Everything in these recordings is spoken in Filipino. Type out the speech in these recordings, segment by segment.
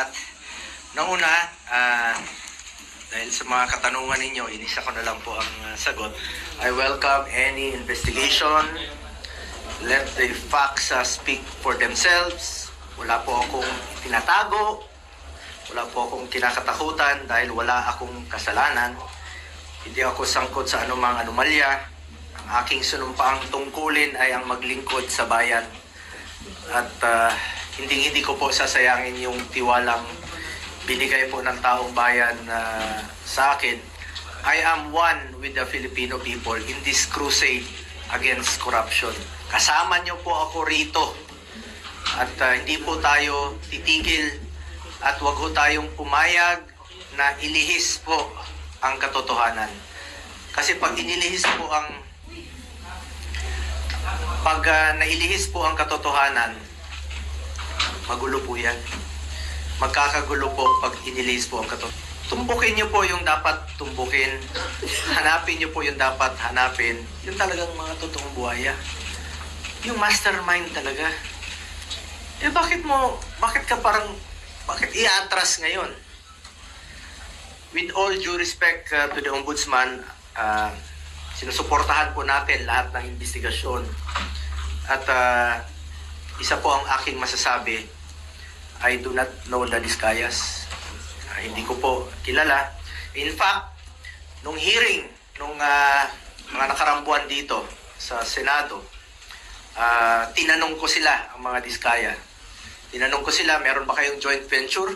lahat. Nung una, dahil sa mga katanungan ninyo, inisa ko na lang po ang sagot. I welcome any investigation. Let the facts speak for themselves. Wala po akong tinatago. Wala po akong kinakatakutan dahil wala akong kasalanan. Hindi ako sangkot sa anumang anomalya. Ang aking sinumpaang tungkulin ay ang maglingkod sa bayan. At hindi ko po sasayangin yung tiwalang binigay po ng taong bayan sa akin. I am one with the Filipino people in this crusade against corruption. Kasama niyo po ako rito. At hindi po tayo titigil at wag ho tayong pumayag na ilihis po ang katotohanan. Kasi pag inilihis po nailihis po ang katotohanan, magulo po yan. Magkakagulo po pag inilihis po ang katotohanan. Tumbukin niyo po yung dapat tumbukin. Hanapin niyo po yung dapat hanapin. Yung talagang mga totoong buhaya. Yung mastermind talaga. Bakit i-atras ngayon? With all due respect to the Ombudsman, sinusuportahan po natin lahat ng investigasyon. At isa po ang aking masasabi, I do not know the Discayas. Hindi ko po kilala. In fact, nung hearing, nung mga nakarambuan dito sa Senado, tinanong ko sila, ang mga Diskaya. Tinanong ko sila, meron ba kayong joint venture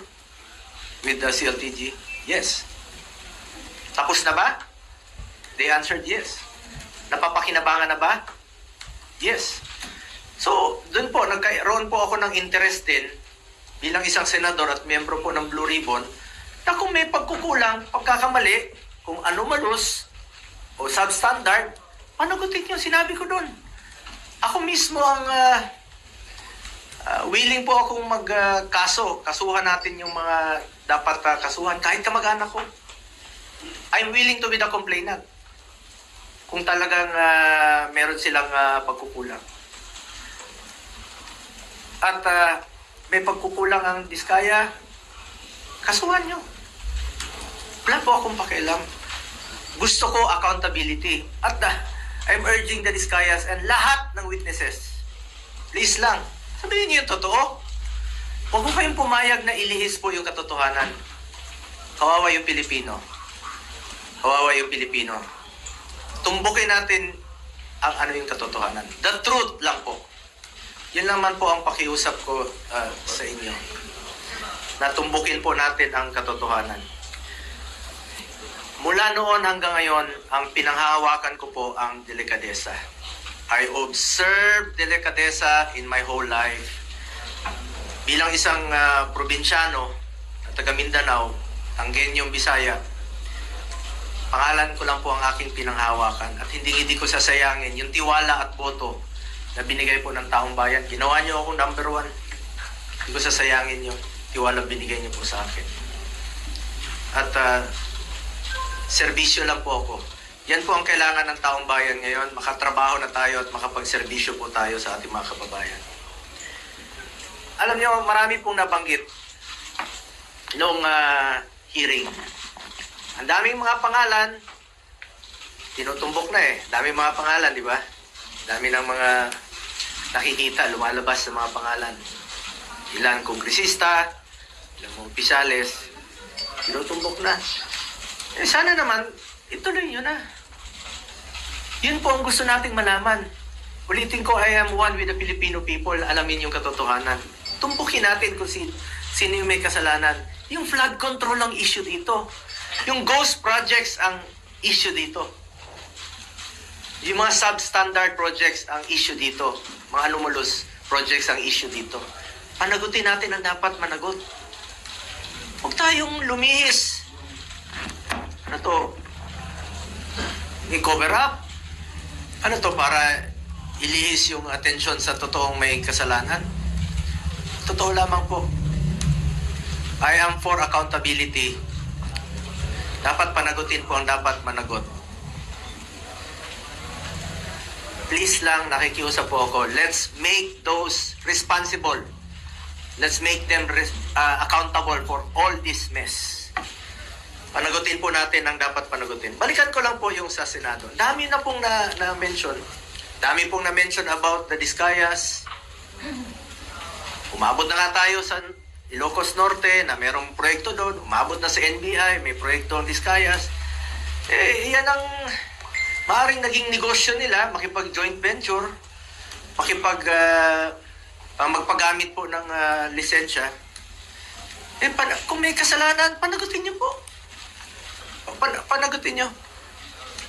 with the CLTG? Yes. Tapos na ba? They answered yes. Napapakinabangan na ba? Yes. So, doon po, nagkaroon po ako ng interest din bilang isang senador at miyembro po ng Blue Ribbon na kung may pagkukulang, pagkakamali, kung anomalous o substandard, panagutin yung sinabi ko doon. Ako mismo ang willing po akong magkaso. Kasuhan natin yung mga dapat kasuhan kahit kamag-anak ko. I'm willing to be the complainant kung talagang meron silang pagkukulang. At may pagkukulang ang Diskaya, kasuhan nyo. Wala po akong pakialam. Gusto ko accountability. At I'm urging the Diskayas and lahat ng witnesses, please lang, sabihin niyo yung totoo. Huwag ko kayong pumayag na ilihis po yung katotohanan. Kawawa yung Pilipino. Kawawa yung Pilipino. Tumbukin natin ang ano yung katotohanan. The truth lang po. Yun naman po ang pakiusap ko sa inyo. Na tumbukin po natin ang katotohanan. Mula noon hanggang ngayon, ang pinanghahawakan ko po ang delikadesa. I observe delikadesa in my whole life. Bilang isang probinsyano, taga Mindanao, Anggenyong Bisaya, pangalan ko lang po ang aking pinanghahawakan at hindi ko sasayangin yung tiwala at boto na binigay po ng taong bayan. Ginawa niyo ako number 1. Hindi ko sasayangin yung tiwala binigay niyo po sa akin. At serbisyo lang po ako. Yan po ang kailangan ng taong bayan ngayon. Makatrabaho na tayo at makapagserbisyo po tayo sa ating mga kababayan. Alam niyo, marami pong nabanggit noong hearing. Ang daming mga pangalan, tinutumbok na eh. Daming mga pangalan, di ba? Dami ng mga nakikita, lumalabas sa mga pangalan. Ilan kongresista, ilang mga opisyales, tinutumbok na. Sana naman, ituloy nyo na. Yun po ang gusto nating malaman. Ulitin ko, I am one with the Filipino people. Alamin yung katotohanan. Tumbukin natin kung sino yung may kasalanan. Yung flood control ang issue dito. Yung ghost projects ang issue dito. Yung mga substandard projects ang issue dito. Mga anomalous projects ang issue dito. Panagutin natin ang dapat managot. Huwag tayong lumihis. Ano to? I-cover up? Ano to para ilihis yung atensyon sa totoong may kasalanan? Totoo lamang po. I am for accountability. Dapat panagutin po ang dapat managot. Please lang, nakikiusap po ako, let's make those responsible Let's make them accountable for all this mess. Panagutin po natin ang dapat panagutin. Balikan ko lang po yung sa Senado. Dami na pong na-mention. Dami pong na-mention about the Discayas. Umabot na nga tayo sa Ilocos Norte na merong proyekto doon. Umabot na sa NBI, may proyekto ang Discayas. Yan ang maaaring naging negosyo nila, makipag-joint venture, magpagamit po ng lisensya. Kung may kasalanan, panagutin niyo po. Panagutin niyo.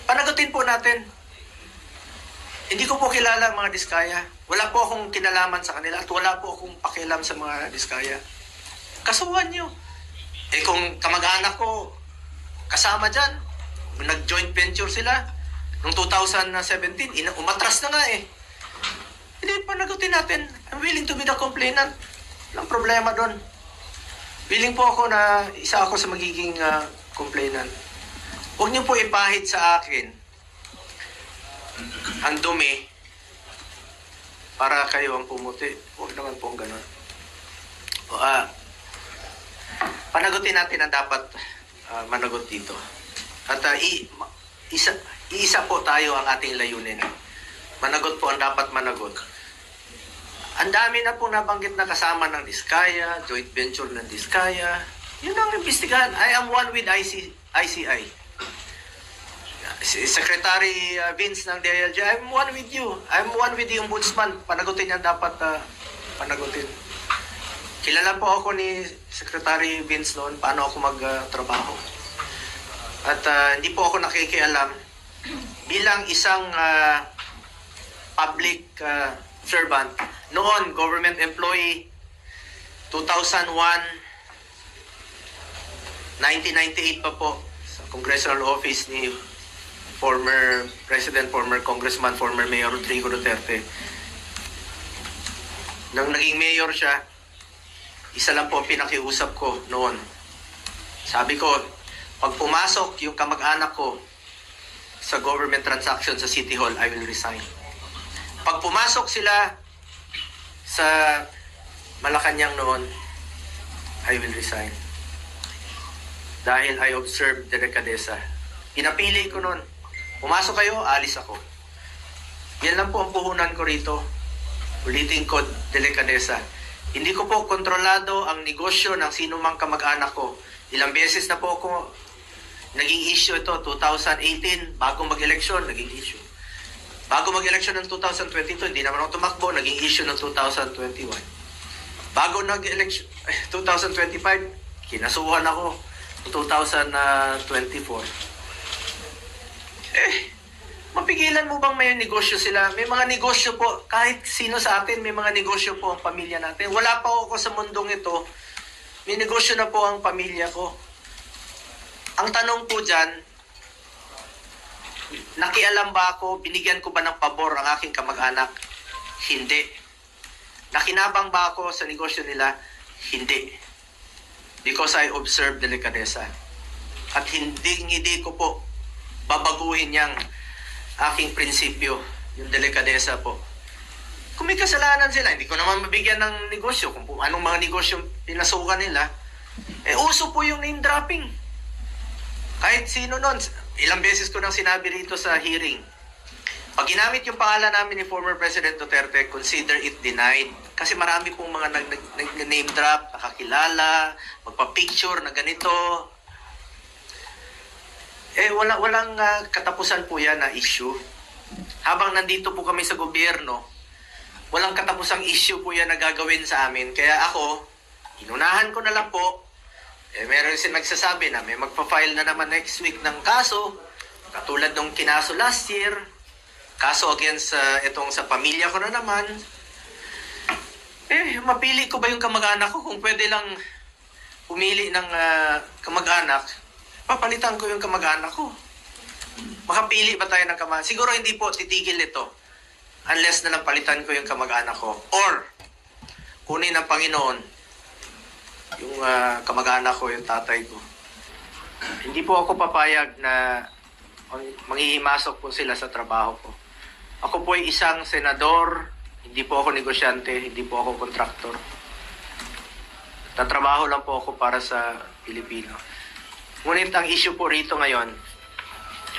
Panagutin po natin. Hindi ko po kilala ang mga Diskaya. Wala po akong kinalaman sa kanila at wala po akong pakialam sa mga Diskaya. Kasuhan niyo. Kung kamag-anak ko kasama dyan, nag-joint venture sila, noong 2017, umatras na nga Hindi, panagutin natin. I'm willing to be the complainant. Walang problema doon. Willing po ako na isa ako sa magiging complainant. Huwag niyo po ipahid sa akin ang dumi para kayo ang pumuti. Huwag naman po ang ganun. Panagutin natin ang dapat managot dito. At isa po tayo ang ating layunin. Managot po ang dapat managot. Ang dami na pong nabanggit na kasama ng Diskaya, joint venture ng Diskaya. Yun ang imbestigahan. I am one with ICI. Secretary Vince ng DILG, I'm one with you. I'm one with the Ombudsman. Panagutin yan dapat panagutin. Kilala po ako ni Secretary Vince noon paano ako magtrabaho. At hindi po ako nakikialam bilang isang public servant. Noon, government employee, 2001, 1998 pa po, sa congressional office ni former President, former Congressman, former Mayor Rodrigo Duterte. Nang naging mayor siya, isa lang po ang pinakiusap ko noon. Sabi ko, pag pumasok yung kamag-anak ko sa government transaction sa City Hall, I will resign. Pag pumasok sila sa Malacanang noon, I will resign. Dahil I observed delikadesa. Pinapili ko noon. Pumasok kayo, alis ako. Yan lang po ang puhunan ko rito. Ulitin ko, delikadesa. Hindi ko po kontrolado ang negosyo ng sino mang kamag-anak ko. Ilang beses na po ako naging issue ito, 2018, bago mag-eleksyon, naging issue. Bago mag-eleksyon ng 2022, hindi naman ako tumakbo, naging issue ng 2021. Bago nag-eleksyon, 2025, kinasuhan ako, 2024. Mapigilan mo bang may negosyo sila? May mga negosyo po, kahit sino sa atin, may mga negosyo po ang pamilya natin. Wala pa ako sa mundong ito, may negosyo na po ang pamilya ko. Ang tanong po dyan, nakialam ba ako, binigyan ko ba ng pabor ang aking kamag-anak? Hindi. Nakinabang ba ako sa negosyo nila? Hindi. Because I observed delikadesa. At hindi ko po babaguhin yung aking prinsipyo, yung delikadesa po. Kung may kasalanan sila, hindi ko naman mabigyan ng negosyo. Kung anong mga negosyo pinasukan nila, uso po yung name dropping. Kahit sino nun, ilang beses ko nang sinabi rito sa hearing, pag ginamit yung pangalan namin ni former President Duterte, consider it denied. Kasi marami pong mga nag-name drop, nakakilala, magpa-picture na ganito. Walang katapusan po yan na issue. Habang nandito po kami sa gobyerno, walang katapusang issue po yan na gagawin sa amin. Kaya ako, inunahan ko na lang po. Meron silang nagsasabi na may magpa-file na naman next week ng kaso, katulad nung kinaso last year, kaso against itong sa pamilya ko na naman. Mapili ko ba yung kamag-anak ko? Kung pwede lang pumili ng kamag-anak, papalitan ko yung kamag-anak ko. Makapili ba tayo ng kamag-anak? Siguro hindi po titigil ito unless na lang palitan ko yung kamag-anak ko. Or, kunin ng Panginoon yung kamag-anak ko, yung tatay ko. Hindi po ako papayag na manghihimasok po sila sa trabaho ko. Ako po ay isang senador, hindi po ako negosyante, hindi po ako kontraktor. Tatrabaho lang po ako para sa Pilipino. Ngunit ang issue po rito ngayon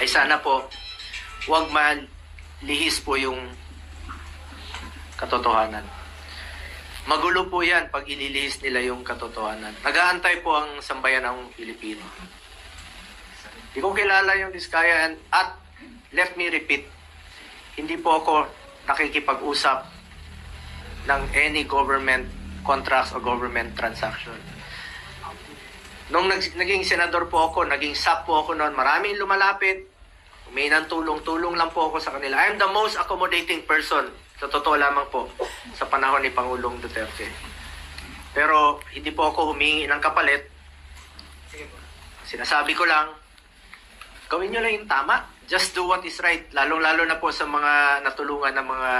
ay sana po huwag malihis po yung katotohanan. Magulo po yan pag ililihis nila yung katotohanan. Nag-aantay po ang sambayan ng Pilipino. Hindi ko kilala yung Diskaya at let me repeat, hindi po ako nakikipag-usap ng any government contracts o government transaction. Nung naging senador po ako, naging SAP po ako noon, maraming lumalapit, humingi ng tulong lang po ako sa kanila. I am the most accommodating person, sa totoo lamang po, sa panahon ni Pangulong Duterte. Pero hindi po ako humingi ng kapalit. Sinasabi ko lang, gawin nyo lang yung tama. Just do what is right. Lalong-lalo na po sa mga natulungan ng mga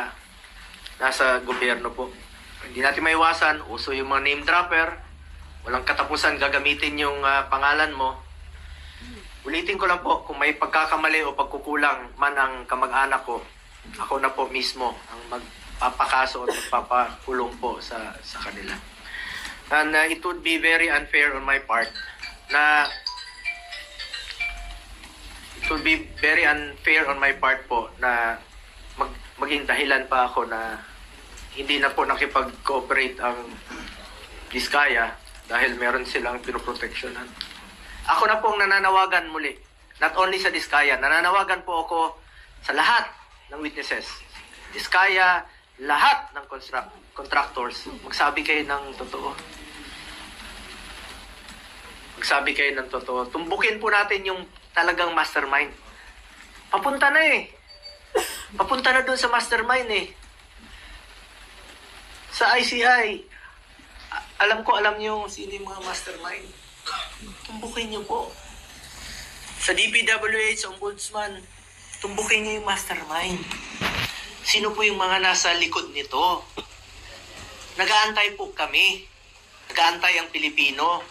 nasa gobyerno po. Hindi natin maiwasan, uso yung mga name dropper, walang katapusan gagamitin yung pangalan mo. Ulitin ko lang po, kung may pagkakamali o pagkukulang man ang kamag-anak ko, ako na po mismo ang magpapakaso at magpapakulong po sa kanila. And it would be very unfair on my part na po na maging dahilan pa ako na hindi na po nakipag-cooperate ang Diskaya dahil meron silang pinoproteksyonan. Ako na pong nananawagan muli, not only sa Diskaya, nananawagan po ako sa lahat ng witnesses. Diskaya, lahat ng contractors, magsabi kayo ng totoo. Magsabi kayo ng totoo. Tumbukin po natin yung talagang mastermind. Papunta na eh. Papunta na doon sa mastermind eh. Sa ICI, alam niyo sino yung mga mastermind. Tumbukin niyo po. Sa DPWH, Ombudsman, tumbukin niyo yung mastermind. Sino po yung mga nasa likod nito? Nag-aantay po kami. Nag-aantay ang Pilipino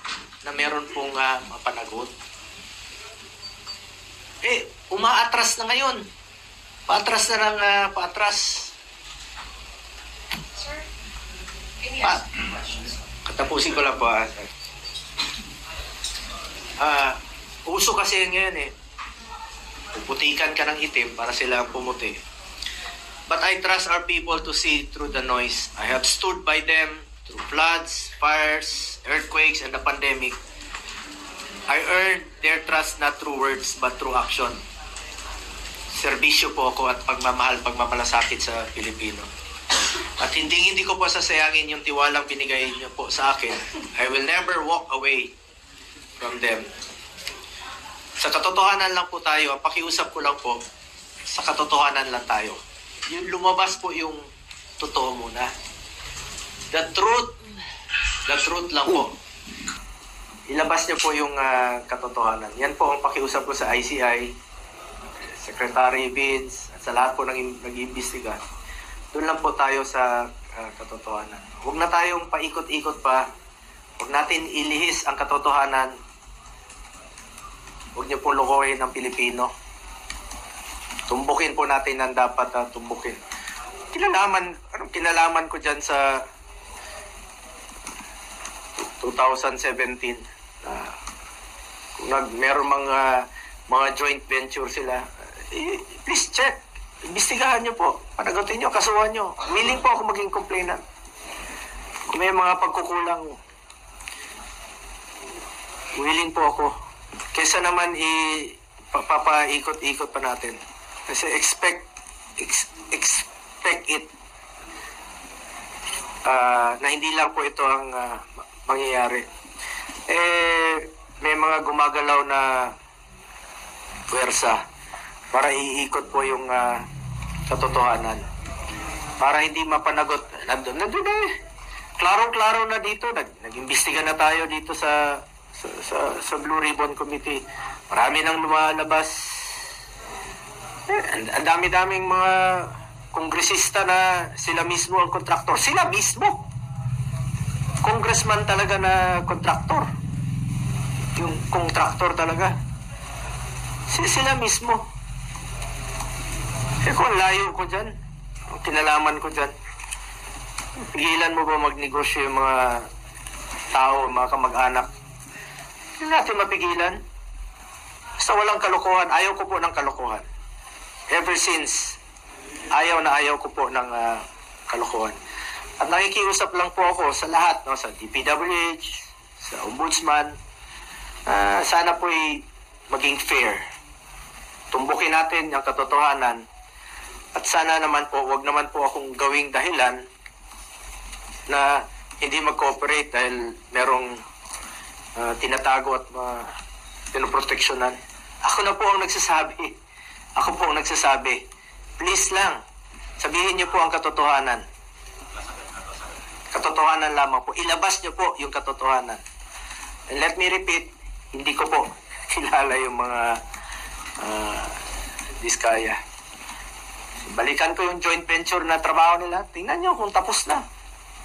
na meron pong mapanagot. Umaatras na ngayon. Paatras na lang, paatras. Sir, any Katapusin ko lang po. Uso kasi ngayon eh. Puputikan ka ng itim para sila ang pumuti. But I trust our people to see through the noise. I have stood by them through floods, fires, earthquakes, and the pandemic. I earned their trust not through words but through action. Serbisyo po ako at pagmamalasakit sa Pilipino. At hindi ko po sasayangin yung tiwalang binigay niyo po sa akin. I will never walk away from them. Sa katotohanan lang po tayo, ang pakiusap ko lang po, sa katotohanan lang tayo. Yung lumabas po yung totoo muna. The truth lang po. Ilabas niyo po yung katotohanan. Yan po ang pakiusap ko sa ICI, Secretary Vince, at sa lahat po nag-iimbestiga. Doon lang po tayo sa katotohanan. Huwag na tayong paikot-ikot pa. Huwag natin ilihis ang katotohanan. Huwag niyo po lokohin ang Pilipino. Tumbukin po natin ang dapat tumbukin. Anong kinalaman ko dyan sa 2017? Kung meron mga joint venture sila, please check. Imbestigahan nyo po. Panagutin nyo, kasuhan nyo. Willing po ako maging complainant. Kung may mga pagkukulang, willing po ako. Kesa naman papaikot-ikot pa natin. Kasi expect it na hindi lang po ito ang mangyayari. May mga gumagalaw na puwersa para iikot po yung katotohanan. Para hindi mapanagot. Nandun eh. Klarong-klaro na dito. Nag-imbestiga na tayo dito sa Blue Ribbon Committee. Marami nang lumalabas. Ang dami-daming mga kongresista na sila mismo ang kontraktor. Sila mismo. Congressman talaga na kontraktor. Yung kontraktor talaga. Sila mismo. Kung layo ko dyan, ang kinalaman ko dyan, pigilan mo ba magnegosyo yung mga tao, mga kamag-anak. Hindi natin mapigilan. Basta walang kalokohan. Ayaw ko po ng kalokohan. Ever since, ayaw na ayaw ko po ng kalokohan. At nakikiusap lang po ako sa lahat, no, sa DPWH, sa Ombudsman. Sana po'y maging fair. Tumbukin natin yung katotohanan. At sana naman po, wag naman po akong gawing dahilan na hindi mag-cooperate dahil merong tinatago at pinoproteksyonan. Ako na po ang nagsasabi. Ako po ang nagsasabi. Please lang, sabihin niyo po ang katotohanan. Katotohanan lamang po. Ilabas niyo po yung katotohanan. And let me repeat, hindi ko po kilala yung mga diskaya. Balikan ko yung joint venture na trabaho nila. Tingnan nyo kung tapos na.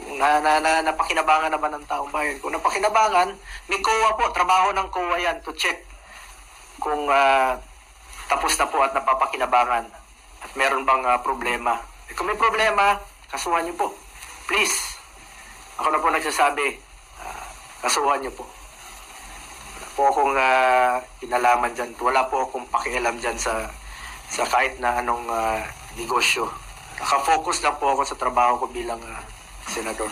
Kung napakinabangan na ba ng taong bayan. Kung napakinabangan, may COA po. Trabaho ng COA yan to check kung tapos na po at napapakinabangan. At meron bang problema. Kung may problema, kasuhan nyo po. Please. Ako na po nagsasabi, kasuhan nyo po. Wala po akong kinalaman dyan. Wala po akong pakialam dyan sa kahit na anong negosyo. Nakafocus lang po ako sa trabaho ko bilang senador.